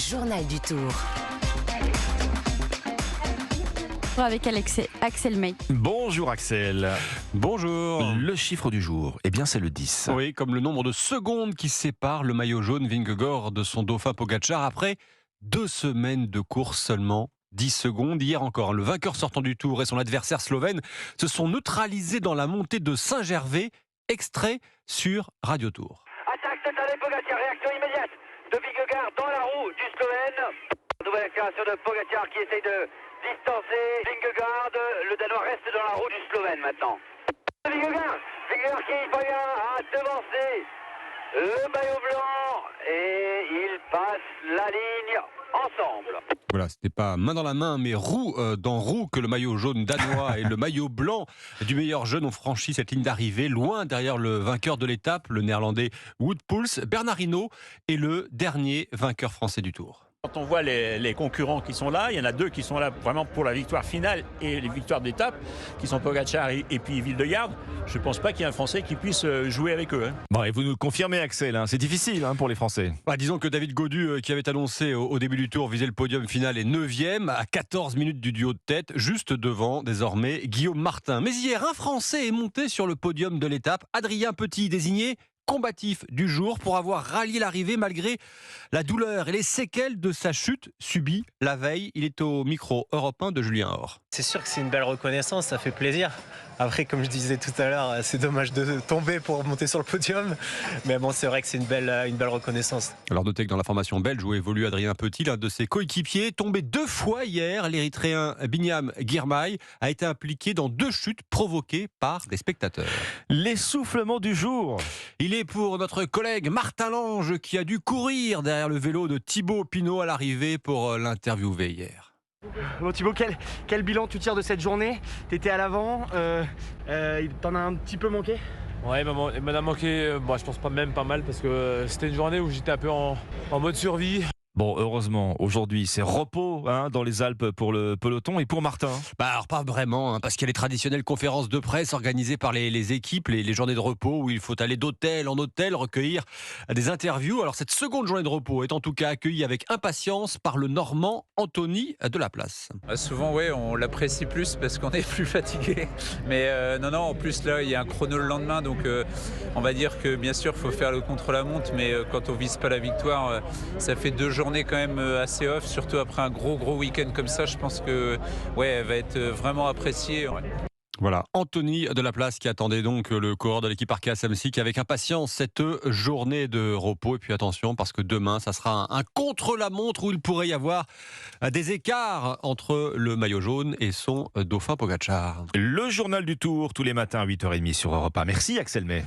journal du Tour. Avec Axel May. Bonjour Axel. Bonjour. Le chiffre du jour, eh bien c'est le 10. Oui, comme le nombre de secondes qui sépare le maillot jaune Vingegaard de son dauphin Pogačar après 2 semaines de course seulement. 10 secondes. Hier encore, le vainqueur sortant du Tour et son adversaire slovène se sont neutralisés dans la montée de Saint-Gervais. Extrait sur Radio Tour. Attaque de Tadej Pogačar, réaction immédiate de Vingegaard dans la roue du Slovène. Nouvelle accélération de Pogačar qui essaye de distancer Vingegaard. Le Danois reste dans la roue du Slovène maintenant. Vingegaard qui parvient à devancer le maillot blanc et il passe la ligne ensemble. Voilà, c'était pas main dans la main, mais roue dans roue que le maillot jaune danois et le maillot blanc du meilleur jeune ont franchi cette ligne d'arrivée, loin derrière le vainqueur de l'étape, le néerlandais Wout Poels. Bernard Hinault est le dernier vainqueur français du Tour. Quand on voit les concurrents qui sont là, il y en a 2 qui sont là vraiment pour la victoire finale et les victoires d'étape, qui sont Pogačar et puis Vingegaard. Je ne pense pas qu'il y ait un Français qui puisse jouer avec eux. Bon, et vous nous le confirmez Axel, c'est difficile pour les Français. Disons que David Gaudu, qui avait annoncé au début du Tour viser le podium final, est 9e, à 14 minutes du duo de tête, juste devant désormais Guillaume Martin. Mais hier, un Français est monté sur le podium de l'étape, Adrien Petit, désigné combatif du jour pour avoir rallié l'arrivée malgré la douleur et les séquelles de sa chute subie la veille. Il est au micro Europe 1 de Julien Or. C'est sûr que c'est une belle reconnaissance, ça fait plaisir. Après, comme je disais tout à l'heure, c'est dommage de tomber pour monter sur le podium. Mais bon, c'est vrai que c'est une belle reconnaissance. Alors notez que dans la formation belge où évolue Adrien Petit, l'un de ses coéquipiers, tombé 2 fois hier, l'Érythréen Binyam Girmay a été impliqué dans 2 chutes provoquées par des spectateurs. L'essoufflement du jour. Il est pour notre collègue Martin Lange qui a dû courir derrière le vélo de Thibaut Pinot à l'arrivée pour l'interviewer hier. Bon Thibaut, quel bilan tu tires de cette journée? T'étais à l'avant, t'en as un petit peu manqué? Ouais, il m'en a manqué, je pense pas mal parce que c'était une journée où j'étais un peu en mode survie. Bon, heureusement, aujourd'hui, c'est repos dans les Alpes pour le peloton et pour Martin. Alors pas vraiment, parce qu'il y a les traditionnelles conférences de presse organisées par les équipes, les journées de repos où il faut aller d'hôtel en hôtel, recueillir des interviews. Alors cette seconde journée de repos est en tout cas accueillie avec impatience par le Normand Anthony de la Place. Souvent, ouais, on l'apprécie plus parce qu'on est plus fatigué. Mais non, en plus là, il y a un chrono le lendemain, donc on va dire que bien sûr, il faut faire le contre-la-montre, mais quand on vise pas la victoire, ça fait 2 journées quand même assez off, surtout après un gros week-end comme ça. Je pense que elle va être vraiment appréciée. Ouais. Voilà, Anthony de la Place qui attendait donc le coureur de l'équipe Arkea Samsic avec impatience cette journée de repos. Et puis attention, parce que demain, ça sera un contre-la-montre où il pourrait y avoir des écarts entre le maillot jaune et son dauphin Pogačar. Le journal du Tour, tous les matins à 8h30 sur Europe 1. Merci Axel May.